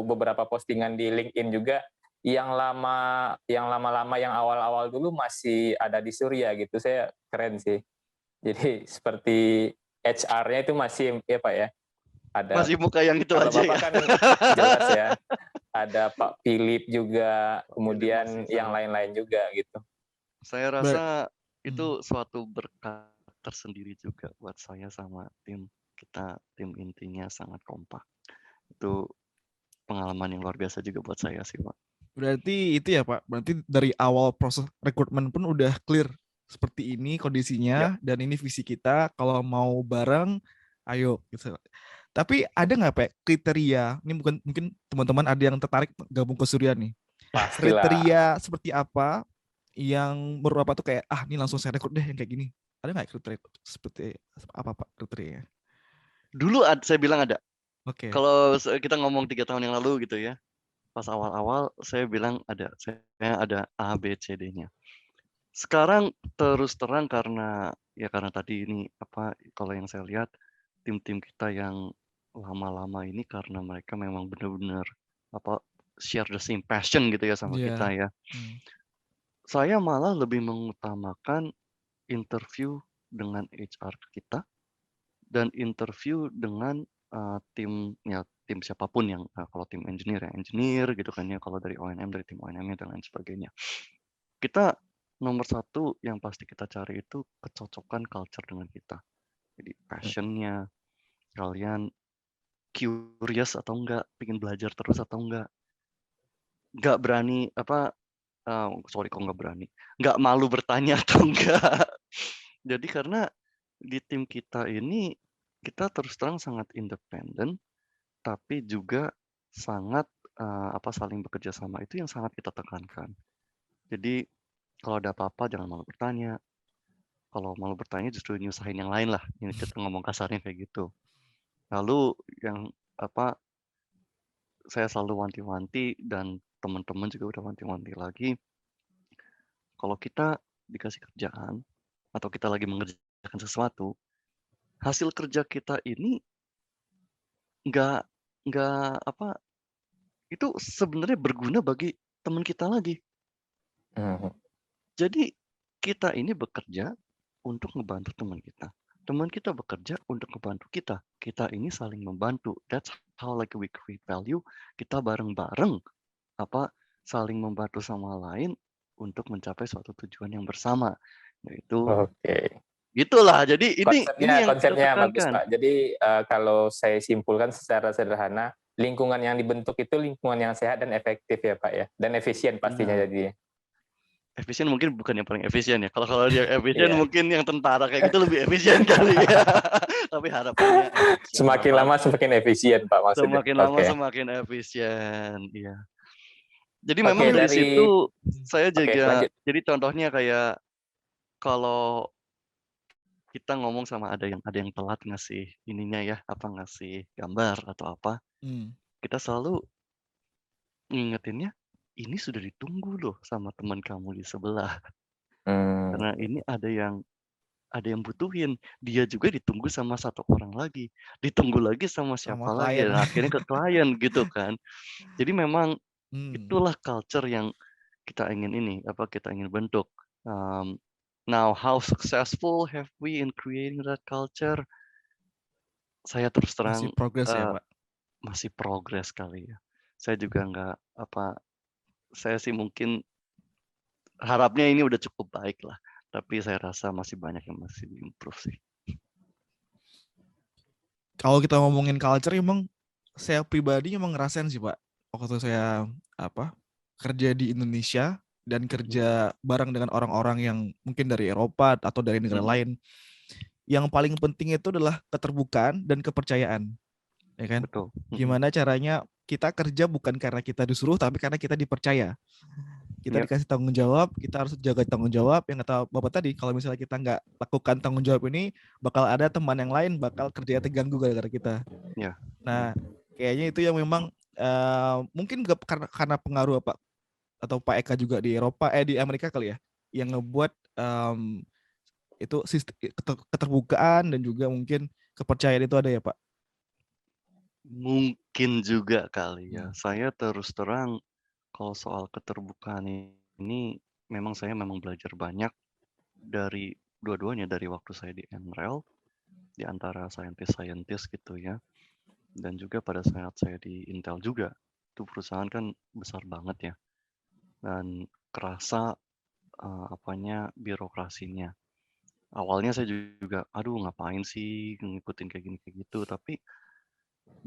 beberapa postingan di LinkedIn juga yang lama-lama yang awal-awal dulu masih ada di Surya gitu. Saya keren sih. Jadi seperti HR-nya itu masih ya Pak ya. Ada Masih muka yang itu kalau aja Bapak ya. kan jelas ya. Ada Pak Philip juga, Philip kemudian masih yang sama. lain-lain juga gitu. Saya rasa itu suatu berkat tersendiri juga buat saya sama tim kita, tim intinya sangat kompak. Itu pengalaman yang luar biasa juga buat saya sih, Pak. Berarti itu ya Pak, berarti dari awal proses rekrutmen pun udah clear seperti ini kondisinya dan ini visi kita, kalau mau bareng ayo gitu. Tapi ada nggak Pak kriteria, ini mungkin teman-teman ada yang tertarik gabung ke Surya nih. Pastilah. Kriteria seperti apa yang menurut Bapak tuh kayak ini langsung saya rekrut deh yang kayak gini. Ada nggak kriteria seperti apa Pak kriterianya? Dulu saya bilang ada. Oke. Kalau kita ngomong 3 tahun yang lalu gitu ya. Pas awal-awal saya bilang ada. Saya ada A, B, C, D-nya. Sekarang terus terang karena tadi ini apa kalau yang saya lihat tim-tim kita yang lama-lama ini karena mereka memang benar-benar apa share the same passion gitu ya sama kita ya. Saya malah lebih mengutamakan interview dengan HR kita dan interview dengan tim siapapun yang kalau tim engineer gitu kan ya, kalau dari O&M dari tim O&M-nya dan lain sebagainya. Kita nomor satu yang pasti kita cari itu kecocokan culture dengan kita. Jadi passion-nya, kalian curious atau enggak, pengen belajar terus atau enggak berani apa sorry kok nggak berani, nggak malu bertanya atau enggak. Jadi karena di tim kita ini kita terus terang sangat independen, tapi juga sangat saling bekerja sama itu yang sangat kita tekankan. Jadi kalau ada apa-apa jangan malu bertanya. Kalau malu bertanya justru nyusahin yang lain lah. Ini kita ngomong kasarnya kayak gitu. Lalu yang saya selalu wanti-wanti dan teman-teman juga udah wanti-wanti lagi. Kalau kita dikasih kerjaan atau kita lagi mengerjakan sesuatu, hasil kerja kita ini nggak itu sebenarnya berguna bagi teman kita lagi. Jadi kita ini bekerja untuk ngebantu teman kita. Teman kita bekerja untuk ngebantu kita. Kita ini saling membantu. That's how like we create value. Kita bareng-bareng saling membantu sama lain untuk mencapai suatu tujuan yang bersama. Yaitu gitulah. Jadi ini yang konsepnya kita bagus tekankan. Pak. Jadi kalau saya simpulkan secara sederhana, lingkungan yang dibentuk itu lingkungan yang sehat dan efektif ya Pak ya, dan efisien pastinya jadi. Efisien mungkin bukan yang paling efisien ya. Kalau dia efisien mungkin yang tentara kayak gitu lebih efisien kali ya. Tapi harapannya semakin lama semakin efisien Pak maksudnya. Semakin lama semakin efisien, iya. Jadi memang dari situ saya juga jadi contohnya kayak kalau kita ngomong sama ada yang telat ngasih ininya ya, ngasih gambar atau apa. Kita selalu ngingetinnya, ini sudah ditunggu loh sama teman kamu di sebelah. Karena ini ada yang butuhin. Dia juga ditunggu sama satu orang lagi. Ditunggu lagi sama siapa lagi. Dan akhirnya ke klien gitu kan. Jadi memang itulah culture yang kita ingin bentuk. Now, how successful have we in creating that culture? Saya terus Masih terang progres ya, eh, Pak. masih progres kali ya. Saya juga nggak saya sih mungkin harapnya ini udah cukup baik lah. Tapi saya rasa masih banyak yang masih diimprove sih. Kalau kita ngomongin culture, emang saya pribadi emang ngerasain sih, Pak. Waktu saya kerja di Indonesia dan kerja bareng dengan orang-orang yang mungkin dari Eropa atau dari negara lain, yang paling penting itu adalah keterbukaan dan kepercayaan, ya kan? Betul. Gimana caranya kita kerja bukan karena kita disuruh, tapi karena kita dipercaya. Kita Yep. dikasih tanggung jawab, kita harus jaga tanggung jawab. Yang kata Bapak tadi, kalau misalnya kita nggak lakukan tanggung jawab ini, bakal ada teman yang lain bakal kerjanya terganggu gara-gara kita. Ya. Nah, kayaknya itu yang memang mungkin karena pengaruh apa atau Pak Eka juga di Eropa, di Amerika kali ya, yang ngebuat itu keterbukaan dan juga mungkin kepercayaan itu ada ya, Pak. Mungkin juga kali ya. Saya terus terang kalau soal keterbukaan ini saya memang belajar banyak dari dua-duanya, dari waktu saya di NREL di antara saintis gitu ya, dan juga pada saat saya di Intel juga. Itu perusahaan kan besar banget ya, dan kerasa birokrasinya. Awalnya saya juga, aduh ngapain sih ngikutin kayak gini kayak gitu, tapi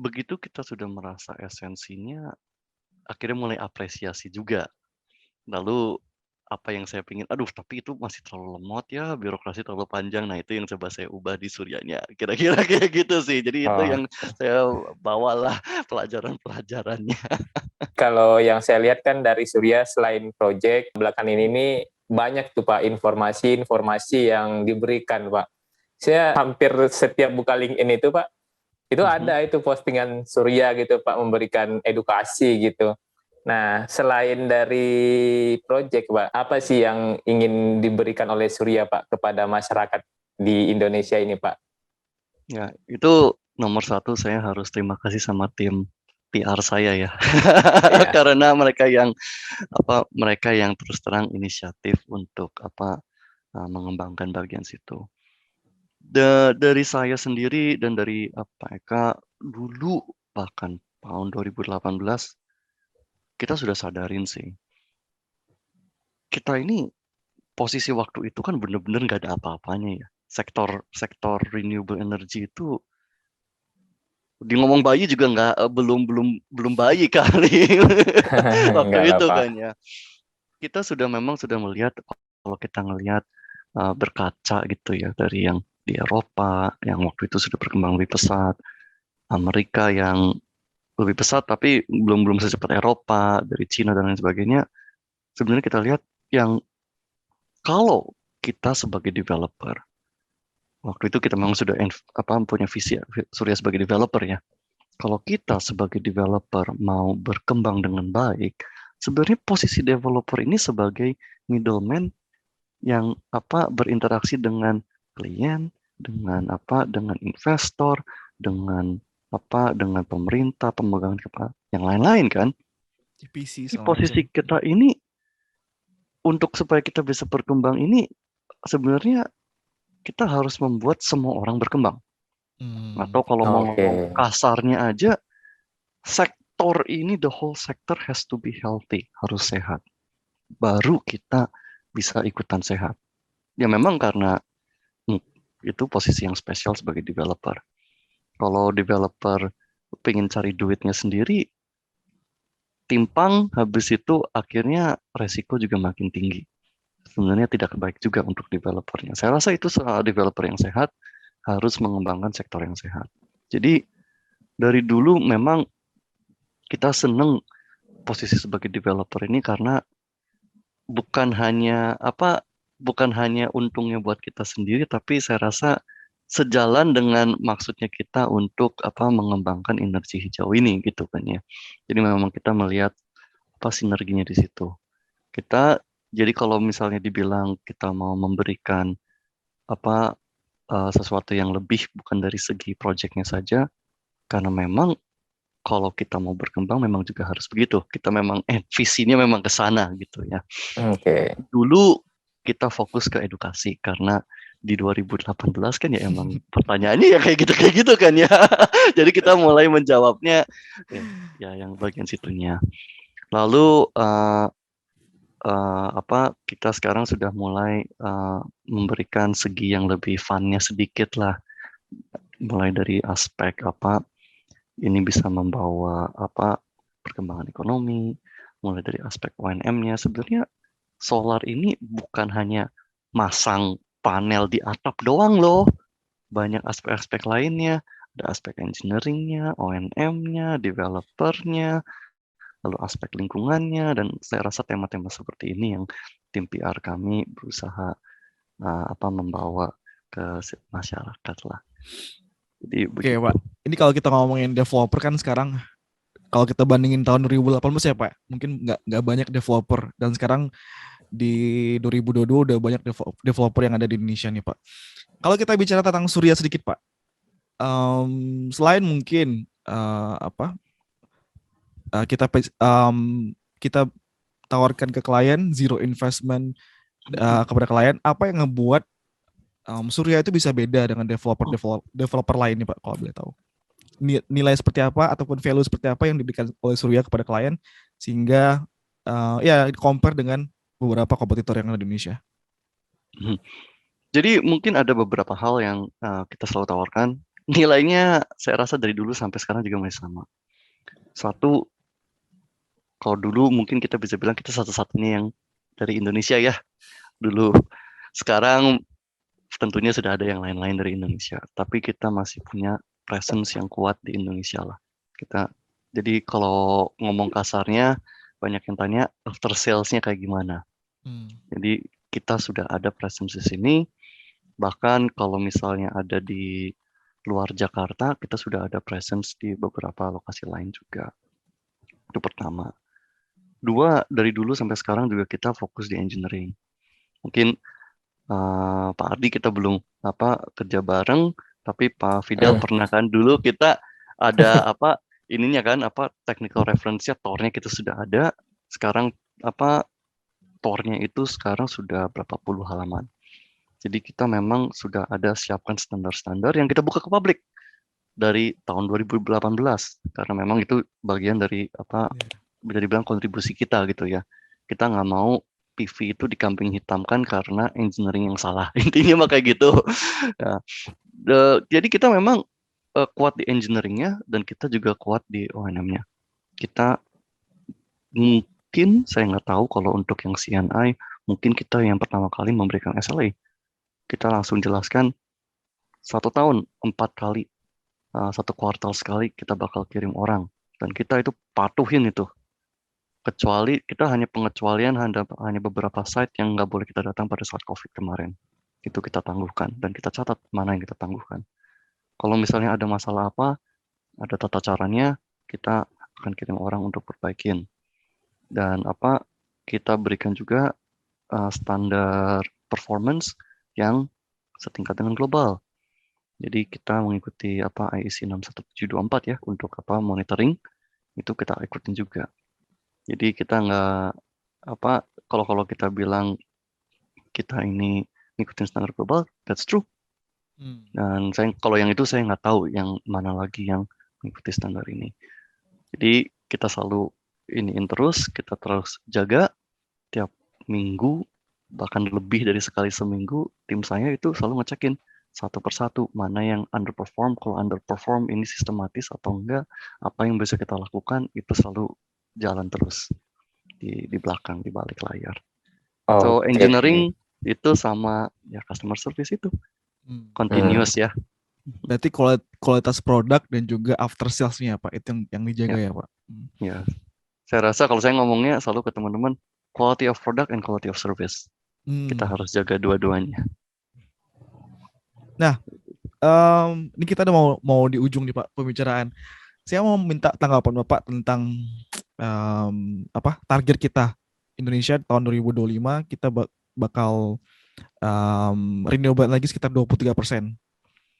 begitu kita sudah merasa esensinya, akhirnya mulai apresiasi juga. Lalu apa yang saya pingin, aduh tapi itu masih terlalu lemot ya, birokrasi terlalu panjang. Nah itu yang coba saya ubah di Suryanya. Kira-kira kayak gitu sih. Jadi itu yang saya bawalah pelajaran-pelajarannya. Kalau yang saya lihat kan dari Surya selain project belakangan ini banyak tuh Pak informasi-informasi yang diberikan Pak. Saya hampir setiap buka LinkedIn itu Pak, itu ada itu postingan Surya gitu Pak, memberikan edukasi gitu. Nah, selain dari project Pak, apa sih yang ingin diberikan oleh Surya Pak kepada masyarakat di Indonesia ini Pak? Ya, itu nomor satu saya harus terima kasih sama tim PR saya ya. Ya. Karena mereka yang terus terang inisiatif untuk mengembangkan bagian situ. Dari saya sendiri dan dari Pak Eka dulu, bahkan tahun 2018 kita sudah sadarin sih, kita ini posisi waktu itu kan bener-bener nggak ada apa-apanya ya. Sektor renewable energy itu ngomong bayi juga belum bayi kali waktu itu kan ya. Kita memang sudah melihat, kalau kita ngelihat berkaca gitu ya, dari yang di Eropa yang waktu itu sudah berkembang lebih pesat, Amerika yang lebih pesat tapi belum secepat Eropa, dari Cina dan lain sebagainya. Sebenarnya kita lihat yang kalau kita sebagai developer, waktu itu kita memang sudah punya visi Surya sebagai developer ya. Kalau kita sebagai developer mau berkembang dengan baik, sebenarnya posisi developer ini sebagai middleman yang berinteraksi dengan klien, dengan investor, dengan pemerintah, pemegang yang lain-lain kan. Posisi kita ini untuk supaya kita bisa berkembang ini sebenarnya kita harus membuat semua orang berkembang. Atau kalau mau ngomong kasarnya aja, sektor ini, the whole sector has to be healthy, harus sehat. Baru kita bisa ikutan sehat. Ya memang karena itu posisi yang spesial sebagai developer. Kalau developer pengen cari duitnya sendiri, timpang, habis itu akhirnya resiko juga makin tinggi. Sebenarnya tidak baik juga untuk developernya. Saya rasa itu soal developer yang sehat harus mengembangkan sektor yang sehat. Jadi dari dulu memang kita seneng posisi sebagai developer ini karena bukan hanya untungnya buat kita sendiri, tapi saya rasa sejalan dengan maksudnya kita untuk mengembangkan energi hijau ini gitu kan ya. Jadi memang kita melihat sinerginya di situ. Jadi kalau misalnya dibilang kita mau memberikan sesuatu yang lebih bukan dari segi proyeknya saja, karena memang kalau kita mau berkembang memang juga harus begitu. Kita memang visinya memang ke sana gitu ya. Oke. Dulu kita fokus ke edukasi karena di 2018 kan ya emang pertanyaannya ya kayak gitu kan ya. Jadi kita mulai menjawabnya ya yang bagian situnya. Lalu kita sekarang sudah mulai memberikan segi yang lebih fun-nya sedikit lah. Mulai dari aspek ini bisa membawa perkembangan ekonomi, mulai dari aspek O&M-nya. Sebenarnya solar ini bukan hanya masang panel di atap doang loh. Banyak aspek-aspek lainnya. Ada aspek engineering-nya, O&M-nya, developer-nya, lalu aspek lingkungannya, dan saya rasa tema-tema seperti ini yang tim PR kami berusaha membawa ke masyarakat lah. Jadi Oke, Pak. Ini kalau kita ngomongin developer kan sekarang, kalau kita bandingin tahun 2018 ya Pak, mungkin nggak banyak developer, dan sekarang di 2022 udah banyak developer yang ada di Indonesia nih Pak. Kalau kita bicara tentang Surya sedikit Pak, selain mungkin kita tawarkan ke klien zero investment kepada klien, apa yang ngebuat Surya itu bisa beda dengan developer lain nih Pak, kalau boleh tahu? Nilai seperti apa ataupun value seperti apa yang diberikan oleh Surya kepada klien sehingga compare dengan beberapa kompetitor yang ada di Indonesia. Jadi mungkin ada beberapa hal yang kita selalu tawarkan. Nilainya saya rasa dari dulu sampai sekarang juga masih sama. Satu, kalau dulu mungkin kita bisa bilang kita satu-satunya yang dari Indonesia ya dulu. Sekarang tentunya sudah ada yang lain-lain dari Indonesia, tapi kita masih punya presence yang kuat di Indonesia lah. Jadi kalau ngomong kasarnya, banyak yang tanya after sales-nya kayak gimana. Jadi kita sudah ada presence di sini. Bahkan kalau misalnya ada di luar Jakarta, kita sudah ada presence di beberapa lokasi lain juga. Itu pertama. Dua, dari dulu sampai sekarang juga kita fokus di engineering. Mungkin Pak Ardi kita belum kerja bareng, tapi Pak Fidel pernah kan dulu kita ada ininya kan technical reference-nya, TOR-nya kita sudah ada. Sekarang TOR-nya itu sekarang sudah berapa puluh halaman. Jadi kita memang sudah ada siapkan standar-standar yang kita buka ke publik dari tahun 2018 karena memang itu bagian dari bisa dibilang kontribusi kita gitu ya. Kita nggak mau PV itu dikambing hitamkan karena engineering yang salah. Intinya mah kayak gitu. Nah, jadi kita memang kuat di engineering-nya dan kita juga kuat di O&M-nya. Kita mungkin, saya nggak tahu kalau untuk yang CNI, mungkin kita yang pertama kali memberikan SLA. Kita langsung jelaskan 1 tahun 4 kali, 1 kuartal sekali kita bakal kirim orang. Dan kita itu patuhin itu. Kecuali kita hanya pengecualian hanya beberapa site yang nggak boleh kita datang pada saat COVID kemarin. Itu kita tangguhkan dan kita catat mana yang kita tangguhkan. Kalau misalnya ada masalah ada tata caranya, kita akan kirim orang untuk perbaikin. Dan kita berikan juga standar performance yang setingkat dengan global. Jadi kita mengikuti IEC 61724 ya untuk monitoring, itu kita ikutin juga. Jadi kita nggak kalau kita bilang kita ini ngikutin standar global, that's true. Dan kalau yang itu saya nggak tahu yang mana lagi yang mengikuti standar ini. Jadi kita selalu iniin terus, kita terus jaga tiap minggu, bahkan lebih dari sekali seminggu, tim saya itu selalu ngecekin satu persatu mana yang underperform. Kalau underperform ini sistematis atau enggak, apa yang bisa kita lakukan itu selalu jalan terus di belakang, di balik layar. So engineering itu sama ya customer service itu continuous ya. Berarti kualitas produk dan juga after sales-nya Pak, itu yang dijaga ya Pak. Ya, saya rasa kalau saya ngomongnya selalu ke teman-teman, quality of product and quality of service. Kita harus jaga dua-duanya. Nah, ini kita udah mau di ujung nih Pak pembicaraan. Saya mau minta tanggapan Bapak tentang target kita Indonesia tahun 2025 kita bakal renewable lagi sekitar 23%.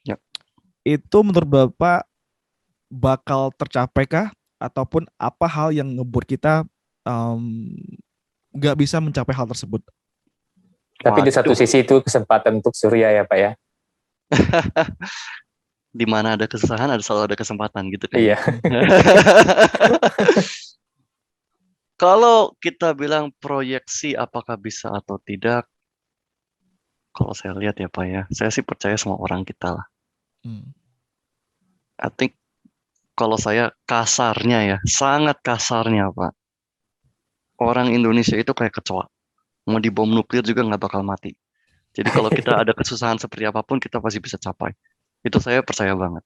Ya. Itu menurut Bapak bakal tercapai kah? Ataupun apa hal yang ngebuat kita nggak bisa mencapai hal tersebut? Tapi di satu Waduh, sisi itu kesempatan untuk Surya ya Pak ya. di mana ada kesusahan ada selalu ada kesempatan gitu kan ya. Iya. Kalau kita bilang proyeksi apakah bisa atau tidak, kalau saya lihat ya Pak ya, saya sih percaya sama orang kita lah. Hmm. I think kalau saya kasarnya ya, sangat kasarnya Pak, orang Indonesia itu kayak kecoa. Mau dibom nuklir juga nggak bakal mati. Jadi kalau kita ada kesusahan seperti apapun, kita pasti bisa capai. Itu saya percaya banget.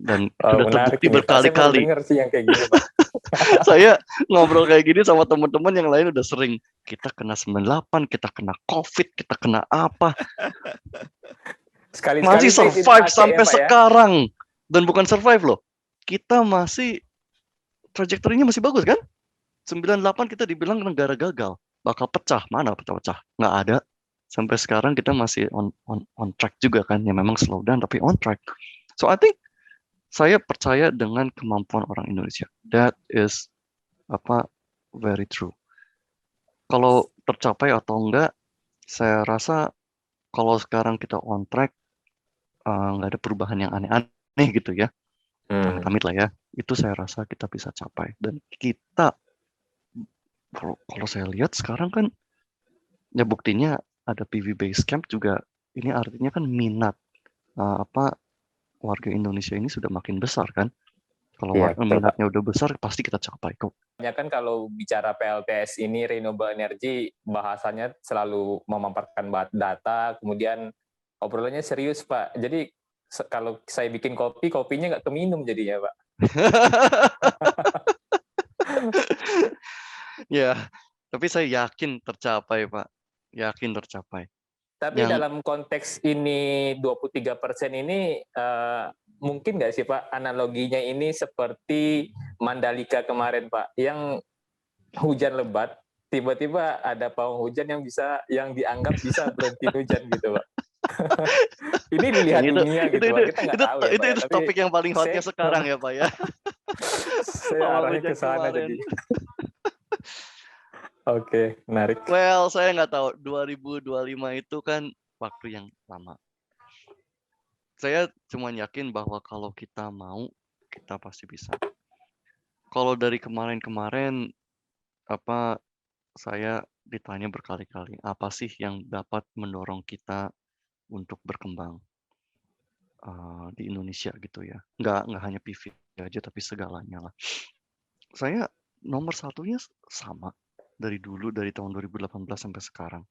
Dan Oh, sudah menarik terbukti ini Pak. Saya baru berkali-kali. dengar sih yang kayak gini Pak. Saya ngobrol kayak gini sama teman-teman yang lain udah sering. Kita kena 98, kita kena COVID, kita kena apa. Sekali-sekali Masih saya tidak survive pakai ya sampai Pak ya. sekarang. Dan bukan survive loh. Kita masih, trajektorinya masih bagus kan? 98 kita dibilang negara gagal. Bakal pecah. Mana pecah-pecah? Nggak ada. Sampai sekarang kita masih on track juga kan. Ya memang slow down tapi on track. So I think saya percaya dengan kemampuan orang Indonesia. That is very true. Kalau tercapai atau enggak, saya rasa kalau sekarang kita on track, nggak ada perubahan yang aneh-aneh gitu ya. Amit-amit lah ya. Itu saya rasa kita bisa capai. Dan kita, kalau saya lihat sekarang kan, ya buktinya ada PV Base Camp juga. Ini artinya kan minat warga Indonesia ini sudah makin besar kan. Kalau Iya, betul Pak. minatnya udah besar, pasti kita capai kok. Ya kan kalau bicara PLTS ini renewable energy bahasanya selalu memaparkan data, kemudian obrolannya serius Pak. Jadi kalau saya bikin kopi, kopinya nggak keminum jadinya Pak. Ya, tapi saya yakin tercapai Pak. Yakin tercapai. Tapi dalam konteks ini 23% ini mungkin nggak sih Pak analoginya ini seperti Mandalika kemarin Pak, yang hujan lebat, tiba-tiba ada pawang hujan yang dianggap bisa berhenti hujan gitu Pak. Ini dilihat dunia gitu Pak, kita nggak tahu ya Pak. Itu topik yang paling hotnya sekarang ya Pak ya. Saya arahnya ke sana jadi. Oke, menarik. Well, saya nggak tahu. 2025 itu kan waktu yang lama. Saya cuma yakin bahwa kalau kita mau, kita pasti bisa. Kalau dari kemarin-kemarin, saya ditanya berkali-kali, apa sih yang dapat mendorong kita untuk berkembang di Indonesia gitu ya. Nggak hanya PV aja, tapi segalanya lah. Saya nomor satunya sama. Dari dulu, dari tahun 2018 sampai sekarang.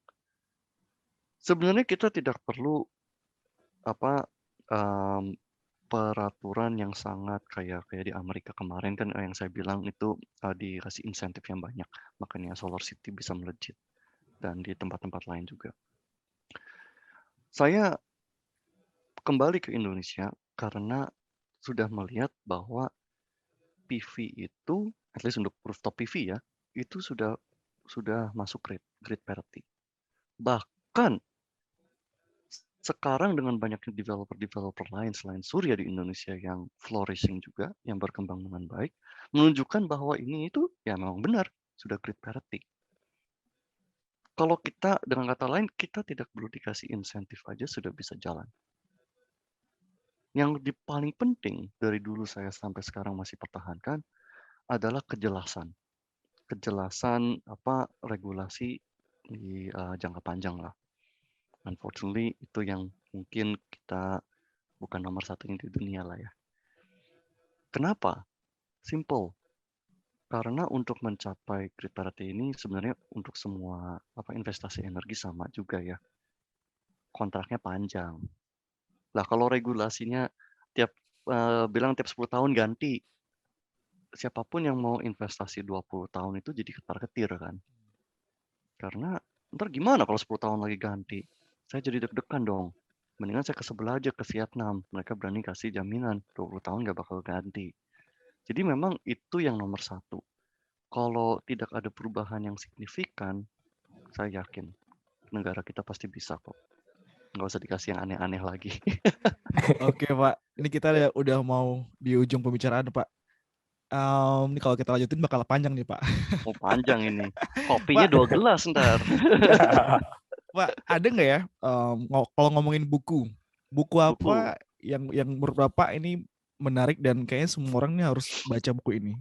Sebenarnya kita tidak perlu peraturan yang sangat kayak di Amerika kemarin kan yang saya bilang itu dikasih insentif yang banyak. Makanya Solar City bisa melejit. Dan di tempat-tempat lain juga. Saya kembali ke Indonesia karena sudah melihat bahwa PV itu, at least untuk rooftop PV ya, itu sudah masuk grid parity. Bahkan sekarang dengan banyaknya developer lain selain Surya di Indonesia yang flourishing juga, yang berkembang dengan baik, menunjukkan bahwa ini itu ya memang benar, sudah grid parity. Kalau kita, dengan kata lain, kita tidak perlu dikasih insentif aja sudah bisa jalan. Yang paling penting dari dulu saya sampai sekarang masih pertahankan adalah kejelasan. Kejelasan regulasi di jangka panjang lah. Unfortunately itu yang mungkin kita bukan nomor satunya di dunia lah ya. Kenapa? Simple. Karena untuk mencapai grid parity ini sebenarnya untuk semua investasi energi sama juga ya. Kontraknya panjang. Lah kalau regulasinya bilang tiap 10 tahun ganti, siapapun yang mau investasi 20 tahun itu jadi ketar-ketir kan. Karena ntar gimana kalau 10 tahun lagi ganti? Saya jadi deg-degan dong. Mendingan saya ke sebelah aja, ke Vietnam. Mereka berani kasih jaminan 20 tahun nggak bakal ganti. Jadi memang itu yang nomor satu. Kalau tidak ada perubahan yang signifikan, saya yakin negara kita pasti bisa kok. Nggak usah dikasih yang aneh-aneh lagi. Oke Pak, ini kita udah mau di ujung pembicaraan Pak. Ini kalau kita lanjutin bakal panjang nih Pak. Oh panjang ini. Kopinya 2 gelas ntar. Pak, ada nggak ya kalau ngomongin buku Buku. apa yang menurut Bapak ini menarik dan kayaknya semua orang nih harus baca buku ini?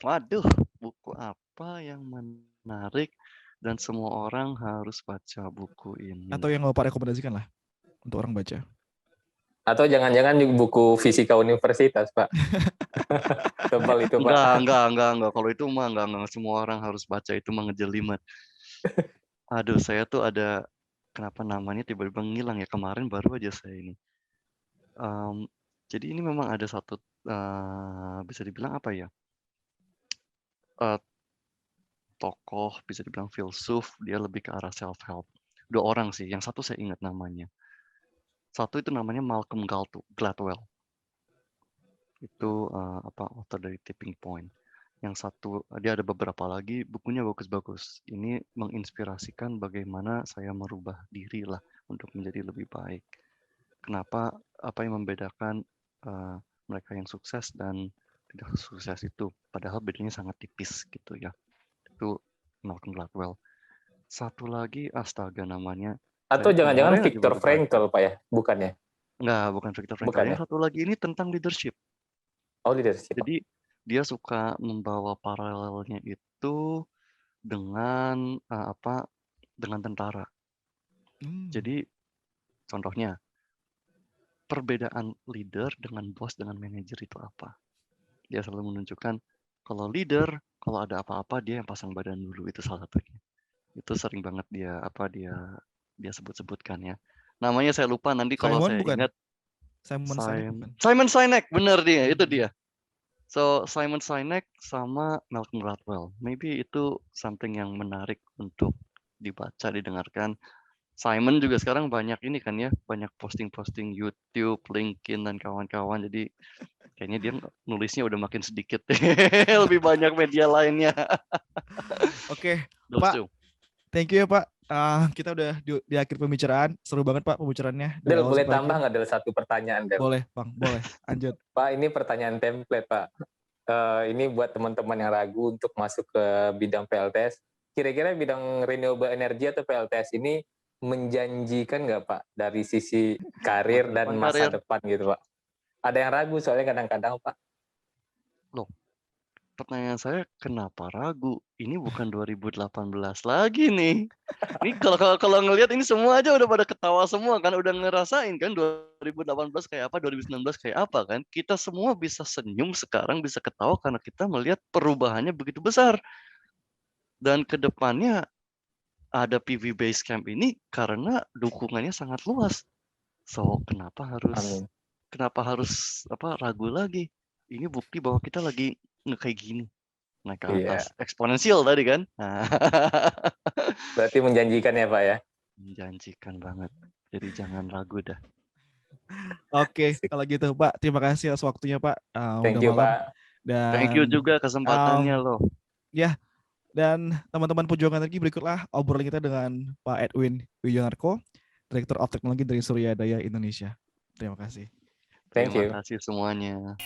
Waduh, buku apa yang menarik dan semua orang harus baca buku ini? Atau yang Bapak rekomendasikan lah untuk orang baca. Atau jangan-jangan juga buku fisika universitas, Pak. Tebal itu, Pak. Enggak. Kalau itu mah enggak semua orang harus baca, itu mah ngejelimet. Aduh, saya tuh ada kenapa namanya tiba-tiba ngilang ya, kemarin baru aja saya ini. Jadi ini memang ada satu bisa dibilang apa ya? Tokoh bisa dibilang filsuf, dia lebih ke arah self help. 2 orang sih, yang satu saya ingat namanya. Satu itu namanya Malcolm Gladwell. Itu author dari Tipping Point. Yang satu dia ada beberapa lagi, bukunya bagus-bagus. Ini menginspirasikan bagaimana saya merubah diri lah untuk menjadi lebih baik. Kenapa, apa yang membedakan mereka yang sukses dan tidak sukses itu, padahal bedanya sangat tipis gitu ya. Itu Malcolm Gladwell. Satu lagi astaga namanya. Atau Saya jangan-jangan kemarin lagi Viktor baru baca. Frankl, Pak ya? Bukan ya? Enggak, bukan Viktor Frankl. Bukan ya? Yang satu lagi ini tentang leadership. Oh, leadership. Jadi dia suka membawa paralelnya itu dengan dengan tentara. Jadi contohnya perbedaan leader dengan bos dengan manajer itu apa? Dia selalu menunjukkan kalau leader, kalau ada apa-apa dia yang pasang badan dulu, itu salah satunya. Itu sering banget dia sebut-sebutkan ya. Namanya saya lupa, nanti kalau Simon saya bukan? ingat. Simon Sinek bukan? Simon Sinek, bener dia, itu dia. So Simon Sinek sama Malcolm Gladwell, maybe itu something yang menarik untuk dibaca, didengarkan. Simon juga sekarang banyak ini kan ya, banyak posting-posting YouTube, LinkedIn dan kawan-kawan. Jadi kayaknya dia nulisnya udah makin sedikit, lebih banyak media lainnya. Oke, Those Pak. two. Thank you ya Pak. Kita udah di akhir pembicaraan. Seru banget Pak pembicaraannya. Del, boleh tambah nggak Del satu pertanyaan, Del? Boleh, Bang. Boleh. Lanjut. Pak, ini pertanyaan template, Pak. Ini buat teman-teman yang ragu untuk masuk ke bidang PLTS. Kira-kira bidang renewable energy atau PLTS ini menjanjikan nggak, Pak, dari sisi karir dan masa depan gitu, Pak? Ada yang ragu soalnya kadang-kadang, Pak. Loh, pertanyaan saya kenapa ragu? Ini bukan 2018 lagi nih. Ini kalau ngelihat ini semua aja udah pada ketawa semua kan, udah ngerasain kan 2018 kayak apa, 2019 kayak apa kan. Kita semua bisa senyum sekarang, bisa ketawa karena kita melihat perubahannya begitu besar. Dan kedepannya ada PV Base Camp ini karena dukungannya sangat luas. So kenapa harus ragu lagi? Ini bukti bahwa kita lagi kayak gini, naik ke atas, eksponensial tadi kan. Berarti menjanjikan ya Pak ya? Menjanjikan banget, jadi jangan ragu dah. Oke, kalau gitu Pak, terima kasih atas waktunya Pak. Thank you Pak. Dan, thank you juga kesempatannya loh. Ya, dan teman-teman Pujuangan Energi, berikutlah obrolan kita dengan Pak Edwin Wijonarko, Director of Technology dari Surya Daya Indonesia. Terima kasih. Thank you. Terima kasih semuanya.